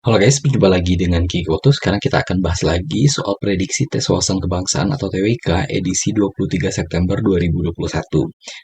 Halo guys, berjumpa lagi dengan Kikoto. Sekarang kita akan bahas lagi soal prediksi tes wawasan kebangsaan atau TWK edisi 23 September 2021.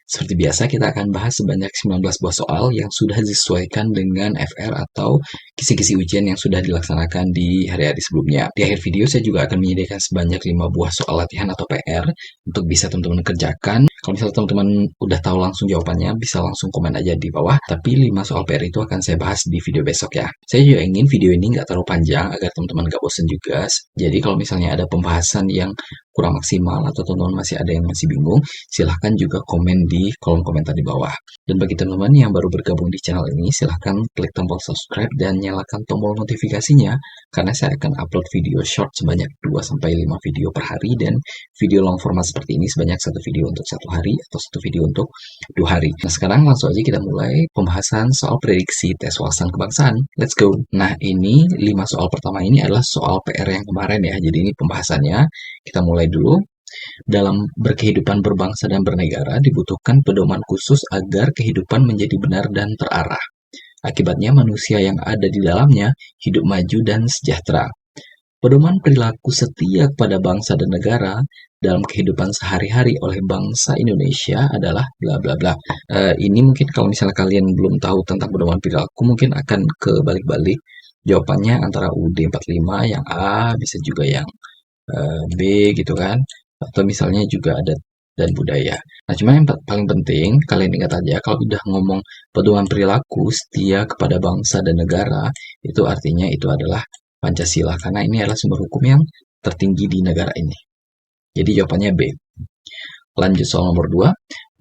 Seperti biasa, kita akan bahas sebanyak 19 buah soal yang sudah disesuaikan dengan FR atau kisi-kisi ujian yang sudah dilaksanakan di hari-hari sebelumnya. Di akhir video, saya juga akan menyediakan sebanyak 5 buah soal latihan atau PR untuk bisa teman-teman kerjakan. Kalau misalnya teman-teman udah tahu langsung jawabannya, bisa langsung komen aja di bawah. Tapi 5 soal PR itu akan saya bahas di video besok ya. Saya juga ingin video ini nggak terlalu panjang agar teman-teman nggak bosan juga. Jadi kalau misalnya ada pembahasan yang kurang maksimal atau teman-teman masih ada yang masih bingung, silahkan juga komen di kolom komentar di bawah. Dan bagi teman-teman yang baru bergabung di channel ini, silahkan klik tombol subscribe dan nyalakan tombol notifikasinya, karena saya akan upload video short sebanyak 2-5 video per hari, dan video long format seperti ini sebanyak 1 video untuk 1 hari atau 1 video untuk 2 hari. Nah sekarang langsung aja kita mulai pembahasan soal prediksi tes wawasan kebangsaan. Let's go! Nah ini 5 soal pertama ini adalah soal PR yang kemarin ya, jadi ini pembahasannya. Kita mulai dulu. Dalam berkehidupan berbangsa dan bernegara dibutuhkan pedoman khusus agar kehidupan menjadi benar dan terarah. Akibatnya manusia yang ada di dalamnya hidup maju dan sejahtera. Pedoman perilaku setia kepada bangsa dan negara dalam kehidupan sehari-hari oleh bangsa Indonesia adalah bla bla bla. Ini mungkin kalau misalnya kalian belum tahu tentang pedoman perilaku, mungkin akan kebalik-balik. Jawabannya antara UUD 45 yang A, bisa juga yang B gitu kan. Atau misalnya juga adat dan budaya. Nah, cuma yang paling penting, kalian ingat aja, kalau udah ngomong pedoman perilaku setia kepada bangsa dan negara, itu artinya itu adalah Pancasila, karena ini adalah sumber hukum yang tertinggi di negara ini. Jadi jawabannya B. Lanjut soal nomor 2.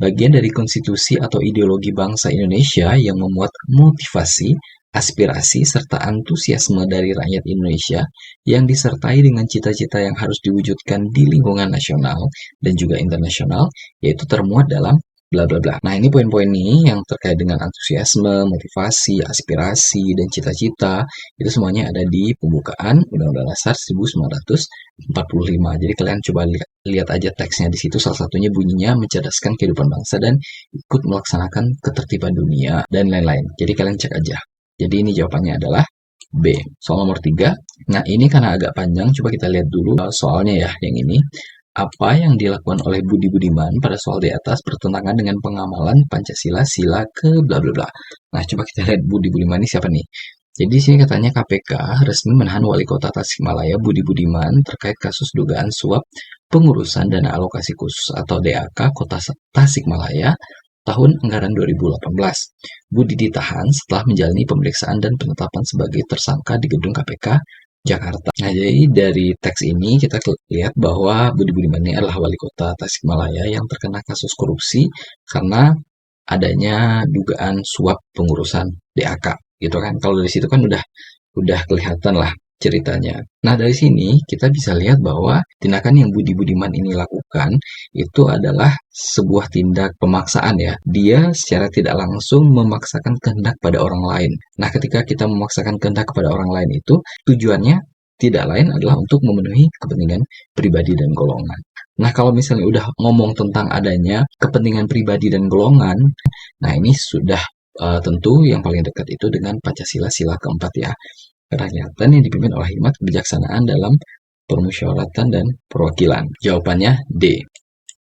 Bagian dari konstitusi atau ideologi bangsa Indonesia yang memuat motivasi, aspirasi, serta antusiasme dari rakyat Indonesia yang disertai dengan cita-cita yang harus diwujudkan di lingkungan nasional dan juga internasional, yaitu termuat dalam bla bla bla. Nah, ini poin-poin nih yang terkait dengan antusiasme, motivasi, aspirasi, dan cita-cita, itu semuanya ada di pembukaan Undang-Undang Dasar 1945. Jadi kalian coba lihat aja teksnya di situ, salah satunya bunyinya mencerdaskan kehidupan bangsa dan ikut melaksanakan ketertiban dunia dan lain-lain. Jadi kalian cek aja. Jadi ini jawabannya adalah B. Soal nomor 3. Nah, ini karena agak panjang, coba kita lihat dulu soalnya ya, yang ini. Apa yang dilakukan oleh Budi Budiman pada soal di atas bertentangan dengan pengamalan Pancasila sila ke bla bla bla. Nah, coba kita lihat Budi Budiman ini siapa nih? Jadi di sini katanya KPK resmi menahan Wali Kota Tasikmalaya Budi Budiman terkait kasus dugaan suap pengurusan dana alokasi khusus atau DAK Kota Tasikmalaya tahun anggaran 2018. Budi ditahan setelah menjalani pemeriksaan dan penetapan sebagai tersangka di gedung KPK Jakarta. Nah, jadi dari teks ini kita lihat bahwa Budi Budiman ini adalah wali kota Tasikmalaya yang terkena kasus korupsi karena adanya dugaan suap pengurusan DAK, gitu kan. Kalau dari situ kan udah kelihatan lah ceritanya. Nah, dari sini kita bisa lihat bahwa tindakan yang Budi Budiman ini lakukan itu adalah sebuah tindak pemaksaan ya. Dia secara tidak langsung memaksakan kehendak pada orang lain. Nah, ketika kita memaksakan kehendak kepada orang lain itu, tujuannya tidak lain adalah untuk memenuhi kepentingan pribadi dan golongan. Nah, kalau misalnya udah ngomong tentang adanya kepentingan pribadi dan golongan, nah ini sudah tentu yang paling dekat itu dengan Pancasila sila keempat ya. Kerakyatan yang dipimpin oleh hikmat kebijaksanaan dalam permusyawaratan dan perwakilan. Jawabannya D.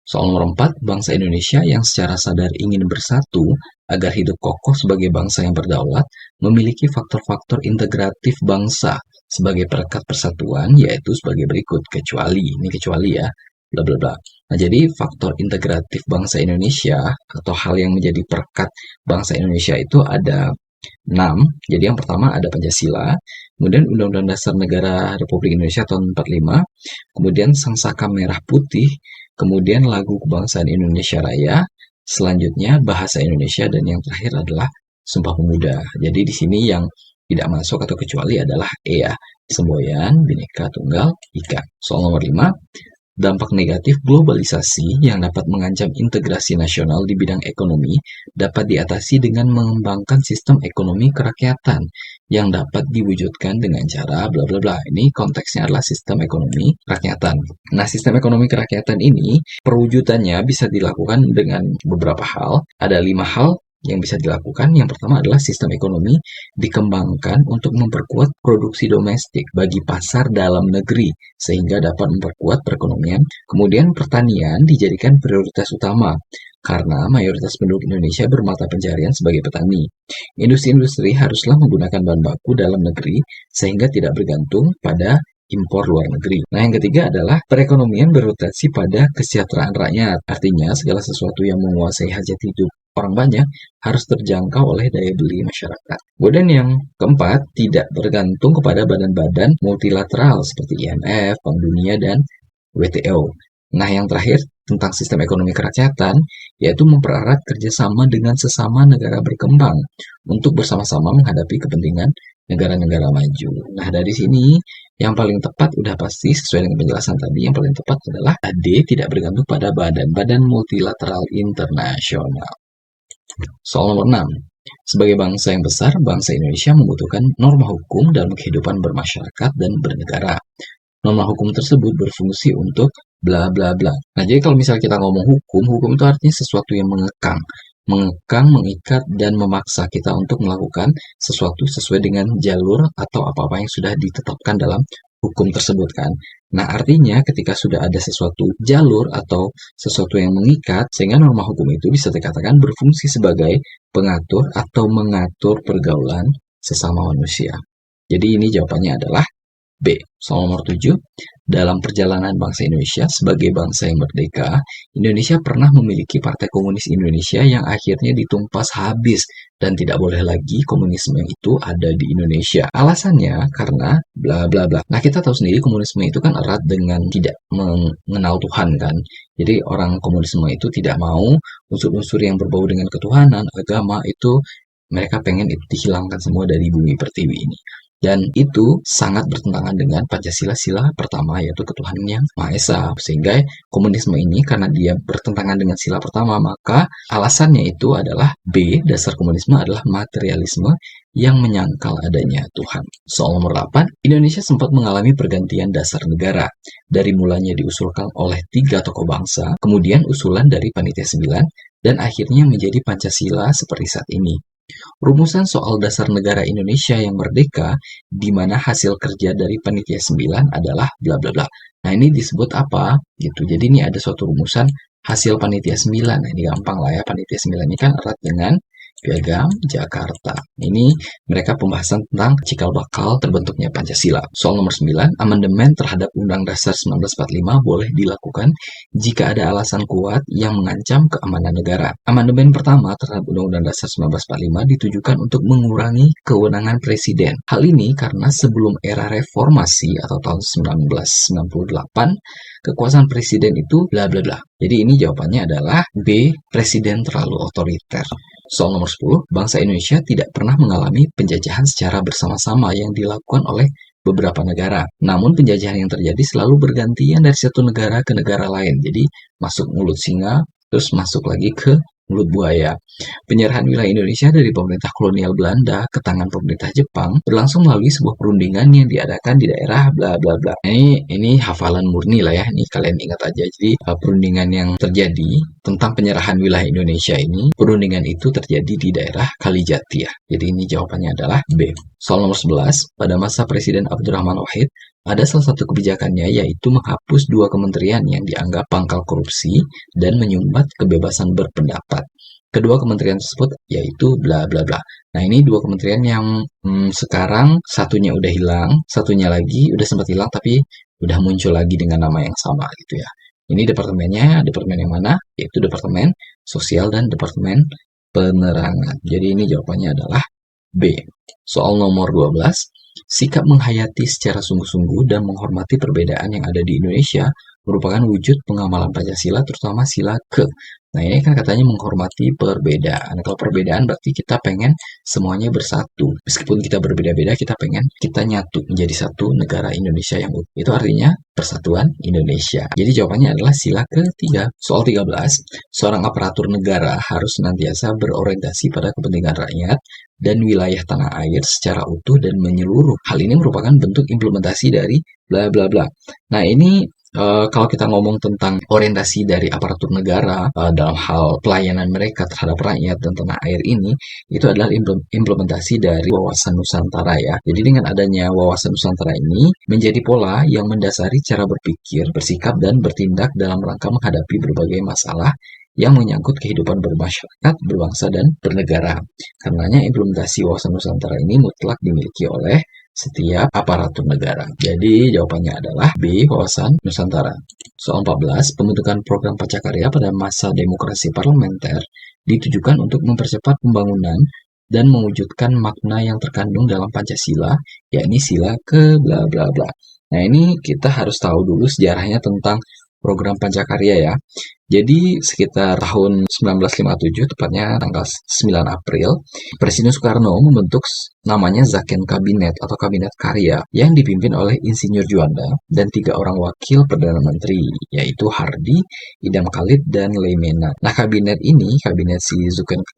Soal nomor 4, bangsa Indonesia yang secara sadar ingin bersatu agar hidup kokoh sebagai bangsa yang berdaulat memiliki faktor-faktor integratif bangsa sebagai perekat persatuan, yaitu sebagai berikut, kecuali ya, bla bla bla. Nah, jadi faktor integratif bangsa Indonesia atau hal yang menjadi perekat bangsa Indonesia itu ada 6. Jadi yang pertama ada Pancasila, kemudian Undang-Undang Dasar Negara Republik Indonesia tahun 45, kemudian Sang Saka Merah Putih, kemudian lagu kebangsaan Indonesia Raya, selanjutnya bahasa Indonesia, dan yang terakhir adalah Sumpah Pemuda. Jadi di sini yang tidak masuk atau kecuali adalah E ya, semboyan, Bhinneka Tunggal Ika. Soal nomor 5, dampak negatif globalisasi yang dapat mengancam integrasi nasional di bidang ekonomi dapat diatasi dengan mengembangkan sistem ekonomi kerakyatan yang dapat diwujudkan dengan cara bla bla bla. Ini konteksnya adalah sistem ekonomi kerakyatan. Nah, sistem ekonomi kerakyatan ini perwujudannya bisa dilakukan dengan beberapa hal. Ada 5 hal yang bisa dilakukan. Yang pertama adalah sistem ekonomi dikembangkan untuk memperkuat produksi domestik bagi pasar dalam negeri sehingga dapat memperkuat perekonomian. Kemudian pertanian dijadikan prioritas utama karena mayoritas penduduk Indonesia bermata pencarian sebagai petani. Industri-industri haruslah menggunakan bahan baku dalam negeri sehingga tidak bergantung pada impor luar negeri. Nah, yang ketiga adalah perekonomian berorientasi pada kesejahteraan rakyat. Artinya, segala sesuatu yang menguasai hajat hidup orang banyak harus terjangkau oleh daya beli masyarakat. Kemudian yang keempat, tidak bergantung kepada badan-badan multilateral seperti IMF, Bank Dunia, dan WTO. Nah, yang terakhir tentang sistem ekonomi kerakyatan, yaitu mempererat kerjasama dengan sesama negara berkembang untuk bersama-sama menghadapi kepentingan negara-negara maju. Nah, dari sini yang paling tepat udah pasti sesuai dengan penjelasan tadi, yang paling tepat adalah AD tidak bergantung pada badan-badan multilateral internasional. Soal nomor 6. Sebagai bangsa yang besar, bangsa Indonesia membutuhkan norma hukum dalam kehidupan bermasyarakat dan bernegara. Norma hukum tersebut berfungsi untuk bla bla bla. Nah, jadi kalau misalnya kita ngomong hukum itu artinya sesuatu yang mengekang, mengikat, dan memaksa kita untuk melakukan sesuatu sesuai dengan jalur atau apa-apa yang sudah ditetapkan dalam hukum tersebut kan. Nah, artinya ketika sudah ada sesuatu jalur atau sesuatu yang mengikat, sehingga norma hukum itu bisa dikatakan berfungsi sebagai pengatur atau mengatur pergaulan sesama manusia. Jadi ini jawabannya adalah B. Soal nomor 7. Dalam perjalanan bangsa Indonesia sebagai bangsa yang merdeka, Indonesia pernah memiliki Partai Komunis Indonesia yang akhirnya ditumpas habis dan tidak boleh lagi komunisme itu ada di Indonesia. Alasannya karena bla bla bla. Nah, kita tahu sendiri komunisme itu kan erat dengan tidak mengenal Tuhan kan. Jadi orang komunisme itu tidak mau unsur-unsur yang berbau dengan ketuhanan, agama itu mereka pengen itu dihilangkan semua dari bumi pertiwi ini. Dan itu sangat bertentangan dengan Pancasila sila pertama, yaitu ketuhanan yang Maha Esa. Sehingga komunisme ini karena dia bertentangan dengan sila pertama, maka alasannya itu adalah B, dasar komunisme adalah materialisme yang menyangkal adanya Tuhan. Soal nomor 8, Indonesia sempat mengalami pergantian dasar negara. Dari mulanya diusulkan oleh 3 tokoh bangsa, kemudian usulan dari Panitia 9, dan akhirnya menjadi Pancasila seperti saat ini. Rumusan soal dasar negara Indonesia yang merdeka, di mana hasil kerja dari Panitia 9 adalah bla bla bla. Nah, ini disebut apa? Gitu. Jadi ini ada suatu rumusan hasil Panitia 9. Nah, ini gampang lah ya. Panitia 9 ini kan erat dengan Piagam Jakarta. Ini mereka pembahasan tentang cikal bakal terbentuknya Pancasila. Soal nomor 9, amandemen terhadap Undang Dasar 1945 boleh dilakukan jika ada alasan kuat yang mengancam keamanan negara. Amandemen pertama terhadap Undang-Undang Dasar 1945 ditujukan untuk mengurangi kewenangan presiden. Hal ini karena sebelum era reformasi atau tahun 1998, kekuasaan presiden itu bla bla bla. Jadi ini jawabannya adalah B, presiden terlalu otoriter. Soal nomor 10, bangsa Indonesia tidak pernah mengalami penjajahan secara bersama-sama yang dilakukan oleh beberapa negara. Namun penjajahan yang terjadi selalu bergantian dari satu negara ke negara lain. Jadi masuk mulut singa, terus masuk lagi ke mulut buaya. Penyerahan wilayah Indonesia dari pemerintah kolonial Belanda ke tangan pemerintah Jepang berlangsung melalui sebuah perundingan yang diadakan di daerah bla bla bla. Ini hafalan murni lah ya, ini kalian ingat aja. Jadi perundingan yang terjadi tentang penyerahan wilayah Indonesia ini, perundingan itu terjadi di daerah Kalijati ya. Jadi ini jawabannya adalah B. Soal nomor 11, pada masa Presiden Abdurrahman Wahid, ada salah satu kebijakannya yaitu menghapus 2 kementerian yang dianggap pangkal korupsi dan menyumbat kebebasan berpendapat. Kedua kementerian tersebut yaitu bla bla bla. Nah, ini 2 kementerian yang sekarang satunya udah hilang, satunya lagi udah sempat hilang tapi udah muncul lagi dengan nama yang sama gitu ya. Ini departemennya, departemen yang mana? Yaitu Departemen Sosial dan Departemen Penerangan. Jadi ini jawabannya adalah B. Soal nomor 12, sikap menghayati secara sungguh-sungguh dan menghormati perbedaan yang ada di Indonesia merupakan wujud pengamalan Pancasila, terutama sila ke. Nah, ini kan katanya menghormati perbedaan. Kalau perbedaan berarti kita pengen semuanya bersatu. Meskipun kita berbeda-beda, kita pengen kita nyatu menjadi satu negara Indonesia yang utuh. Itu artinya persatuan Indonesia. Jadi jawabannya adalah sila ketiga. Soal 13, seorang aparatur negara harus senantiasa berorientasi pada kepentingan rakyat dan wilayah tanah air secara utuh dan menyeluruh. Hal ini merupakan bentuk implementasi dari bla bla bla. Nah, ini Kalau kita ngomong tentang orientasi dari aparatur negara dalam hal pelayanan mereka terhadap rakyat dan tanah air ini, itu adalah implementasi dari wawasan Nusantara ya. Jadi dengan adanya wawasan Nusantara ini menjadi pola yang mendasari cara berpikir, bersikap, dan bertindak dalam rangka menghadapi berbagai masalah yang menyangkut kehidupan bermasyarakat, berbangsa, dan bernegara. Karenanya implementasi wawasan Nusantara ini mutlak dimiliki oleh setiap aparatur negara. Jadi jawabannya adalah B, wawasan Nusantara. Soal 14, pembentukan program Pacakarya pada masa demokrasi parlementer ditujukan untuk mempercepat pembangunan dan mewujudkan makna yang terkandung dalam Pancasila, yakni sila ke bla bla bla. Nah, ini kita harus tahu dulu sejarahnya tentang program Pancakarya ya. Jadi sekitar tahun 1957, tepatnya tanggal 9 April, Presiden Soekarno membentuk namanya Zakon Kabinet atau Kabinet Karya yang dipimpin oleh Insinyur Juanda dan 3 orang wakil Perdana Menteri, yaitu Hardi, Idam Khalid, dan Leimena. Nah, kabinet si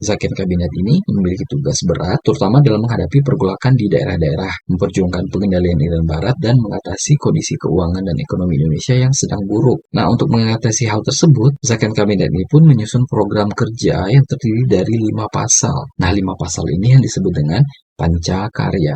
Zakon Kabinet ini memiliki tugas berat, terutama dalam menghadapi pergolakan di daerah-daerah, memperjuangkan pengendalian Irian Barat, dan mengatasi kondisi keuangan dan ekonomi Indonesia yang sedang buruk. Nah, untuk mengatasi hal tersebut, Zakon Kabinet ini pun menyusun program kerja yang terdiri dari 5 pasal. Nah, 5 pasal ini yang disebut dengan Pancakarya.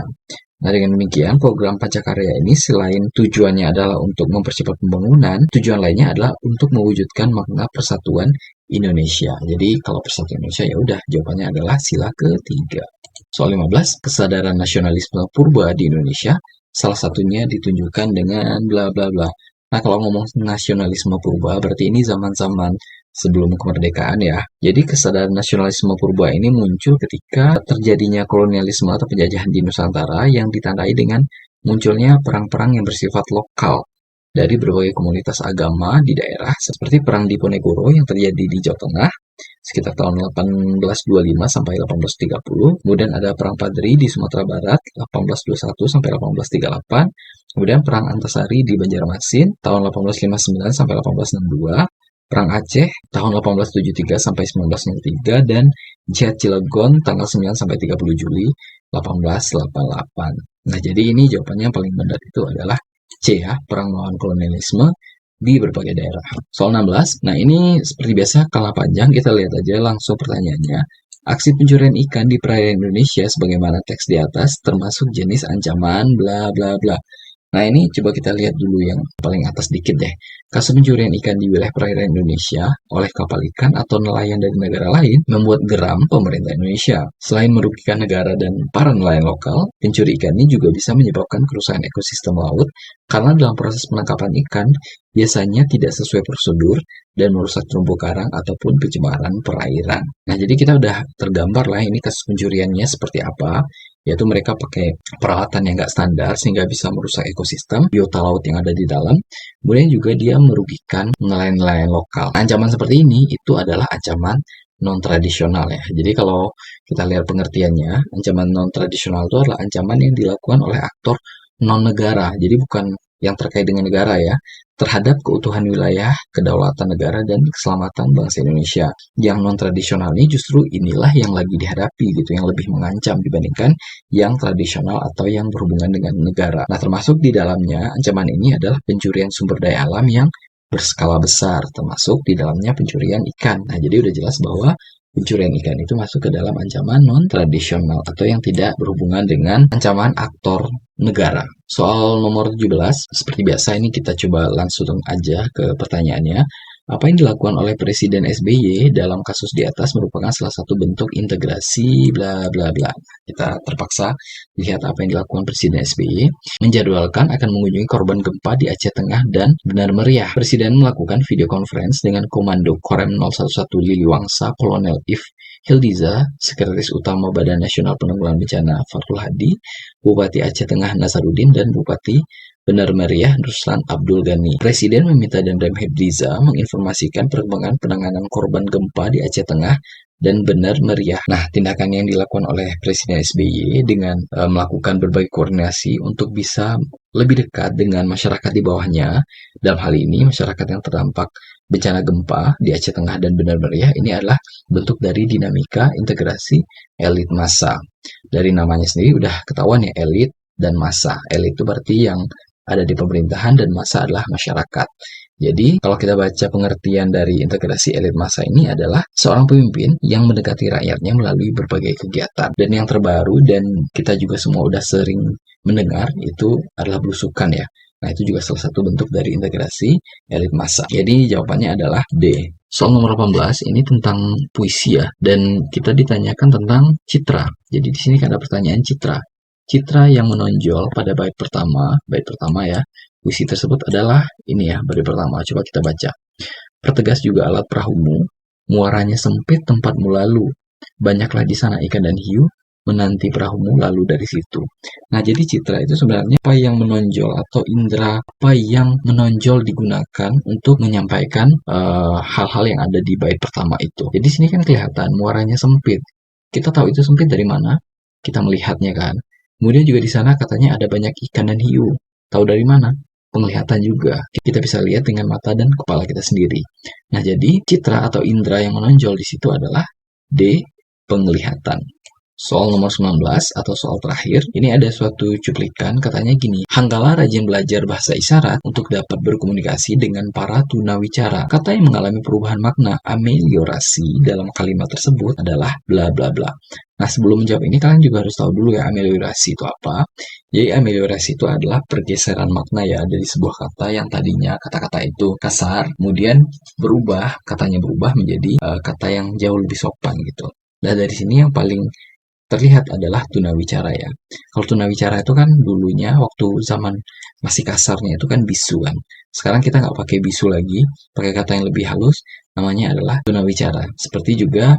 Nah, dengan demikian, program Pancakarya ini selain tujuannya adalah untuk mempercepat pembangunan, tujuan lainnya adalah untuk mewujudkan makna persatuan Indonesia. Jadi, kalau persatuan Indonesia ya udah, jawabannya adalah sila ketiga. Soal 15, kesadaran nasionalisme purba di Indonesia, salah satunya ditunjukkan dengan bla bla bla. Nah, kalau ngomong nasionalisme purba, berarti ini zaman-zaman sebelum kemerdekaan ya. Jadi kesadaran nasionalisme purba ini muncul ketika terjadinya kolonialisme atau penjajahan di Nusantara yang ditandai dengan munculnya perang-perang yang bersifat lokal dari berbagai komunitas agama di daerah, seperti Perang Diponegoro yang terjadi di Jawa Tengah sekitar tahun 1825 sampai 1830. Kemudian ada Perang Padri di Sumatera Barat 1821 sampai 1838. Kemudian Perang Antasari di Banjarmasin tahun 1859 sampai 1862. Perang Aceh tahun 1873 sampai 1903 dan Jihad Cilegon tanggal 9 sampai 30 Juli 1888. Nah, jadi ini jawabannya yang paling benar itu adalah C ya, perang melawan kolonialisme di berbagai daerah. Soal 16, nah ini seperti biasa kalah panjang, kita lihat aja langsung pertanyaannya. Aksi pencurian ikan di perairan Indonesia sebagaimana teks di atas termasuk jenis ancaman bla bla bla. Nah, ini coba kita lihat dulu yang paling atas dikit deh. Kasus pencurian ikan di wilayah perairan Indonesia oleh kapal ikan atau nelayan dari negara lain membuat geram pemerintah Indonesia. Selain merugikan negara dan para nelayan lokal, pencuri ikan ini juga bisa menyebabkan kerusakan ekosistem laut karena dalam proses penangkapan ikan biasanya tidak sesuai prosedur dan merusak terumbu karang ataupun pencemaran perairan. Nah, jadi kita udah tergambar lah ini kasus pencuriannya seperti apa, yaitu mereka pakai peralatan yang nggak standar sehingga bisa merusak ekosistem biota laut yang ada di dalam. Kemudian juga dia merugikan nelayan-nelayan lokal. Ancaman seperti ini itu adalah ancaman non-tradisional ya. Jadi kalau kita lihat pengertiannya, ancaman non-tradisional itu adalah ancaman yang dilakukan oleh aktor non-negara. Jadi bukan yang terkait dengan negara ya, terhadap keutuhan wilayah, kedaulatan negara, dan keselamatan bangsa Indonesia. Yang non-tradisional ini justru inilah yang lagi dihadapi gitu, yang lebih mengancam dibandingkan yang tradisional atau yang berhubungan dengan negara. Nah, termasuk di dalamnya ancaman ini adalah pencurian sumber daya alam yang berskala besar, termasuk di dalamnya pencurian ikan. Nah, jadi udah jelas bahwa pencurian ikan itu masuk ke dalam ancaman non-tradisional atau yang tidak berhubungan dengan ancaman aktor negara. Soal nomor 17, seperti biasa ini kita coba langsung aja ke pertanyaannya. Apa yang dilakukan oleh Presiden SBY dalam kasus di atas merupakan salah satu bentuk integrasi bla bla bla. Kita terpaksa lihat apa yang dilakukan Presiden SBY. Menjadwalkan akan mengunjungi korban gempa di Aceh Tengah dan Benar Meriah. Presiden melakukan video conference dengan Komando Korem 011 Liliwangsa Kolonel If Hildiza, Sekretaris Utama Badan Nasional Penanggulangan Bencana Fahrul Hadi, Bupati Aceh Tengah Nasaruddin, dan Bupati Benar Meriah Ruslan Abdul Ghani. Presiden meminta Dandim Hildiza menginformasikan perkembangan penanganan korban gempa di Aceh Tengah dan Benar Meriah. Nah, tindakan yang dilakukan oleh Presiden SBY dengan melakukan berbagai koordinasi untuk bisa lebih dekat dengan masyarakat di bawahnya. Dalam hal ini, masyarakat yang terdampak bencana gempa di Aceh Tengah dan Benar Meriah ini adalah bentuk dari dinamika integrasi elit massa. Dari namanya sendiri udah ketahuan ya, elit dan massa. Elit itu berarti yang ada di pemerintahan, dan massa adalah masyarakat. Jadi, kalau kita baca pengertian dari integrasi elit massa ini adalah seorang pemimpin yang mendekati rakyatnya melalui berbagai kegiatan. Dan yang terbaru, dan kita juga semua udah sering mendengar, itu adalah belusukan ya. Nah, itu juga salah satu bentuk dari integrasi elit massa. Jadi, jawabannya adalah D. Soal nomor 18 ini tentang puisi ya, dan kita ditanyakan tentang citra. Jadi di sini ada pertanyaan citra. Citra yang menonjol pada bait pertama ya. Puisi tersebut adalah ini ya, bait pertama. Coba kita baca. Pertegas juga alat perahumu, muaranya sempit tempatmu lalu. Banyaklah di sana ikan dan hiu, menanti perahumu lalu dari situ. Nah, jadi citra itu sebenarnya apa yang menonjol atau indera apa yang menonjol digunakan untuk menyampaikan hal-hal yang ada di bait pertama itu. Jadi sini kan kelihatan muaranya sempit. Kita tahu itu sempit dari mana? Kita melihatnya kan. Kemudian juga di sana katanya ada banyak ikan dan hiu. Tahu dari mana? Penglihatan juga. Kita bisa lihat dengan mata dan kepala kita sendiri. Nah, jadi citra atau indera yang menonjol di situ adalah D. Penglihatan. Soal nomor 19 atau soal terakhir, ini ada suatu cuplikan, katanya gini, Hanggala rajin belajar bahasa isyarat untuk dapat berkomunikasi dengan para tunawicara. Kata yang mengalami perubahan makna, ameliorasi dalam kalimat tersebut adalah bla bla bla. Nah, sebelum menjawab ini, kalian juga harus tahu dulu ya ameliorasi itu apa. Jadi, ameliorasi itu adalah pergeseran makna ya dari sebuah kata yang tadinya kata-kata itu kasar, kemudian katanya berubah menjadi kata yang jauh lebih sopan gitu. Nah, dari sini yang paling terlihat adalah tunawicara ya. Kalau tunawicara itu kan dulunya waktu zaman masih kasarnya itu kan bisu kan. Sekarang kita nggak pakai bisu lagi, pakai kata yang lebih halus, namanya adalah tunawicara. Seperti juga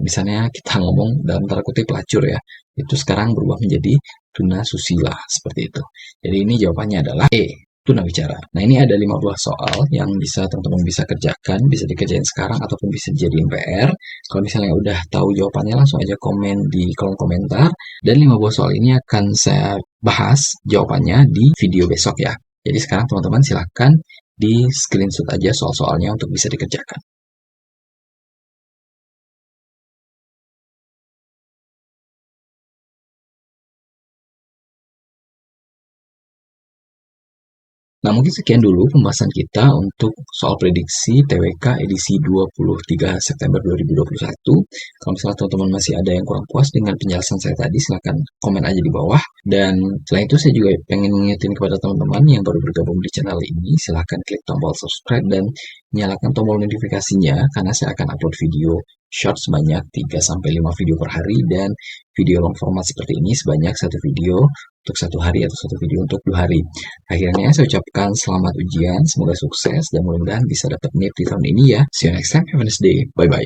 misalnya kita ngomong dalam tanda kutip pelacur ya, itu sekarang berubah menjadi tunasusila seperti itu. Jadi ini jawabannya adalah E. Tunawicara. Nah, ini ada 15 soal yang teman-teman bisa kerjakan, bisa dikerjain sekarang ataupun bisa dijadiin PR. Kalau misalnya udah tahu jawabannya, langsung aja komen di kolom komentar. Dan 15 soal ini akan saya bahas jawabannya di video besok ya. Jadi sekarang teman-teman silahkan di screenshot aja soal-soalnya untuk bisa dikerjakan. Nah, mungkin sekian dulu pembahasan kita untuk soal prediksi TWK edisi 23 September 2021. Kalau misalnya teman-teman masih ada yang kurang puas dengan penjelasan saya tadi, silahkan komen aja di bawah. Dan selain itu, saya juga pengen mengingatkan kepada teman-teman yang baru bergabung di channel ini, silahkan klik tombol subscribe dan nyalakan tombol notifikasinya, karena saya akan upload video short sebanyak 3-5 video per hari, dan video long format seperti ini sebanyak 1 video untuk 1 hari atau 1 video untuk 2 hari. Akhirnya saya ucapkan selamat ujian, semoga sukses dan mudah-mudahan bisa dapat NIP di tahun ini ya. See you next time, have a nice day, bye bye.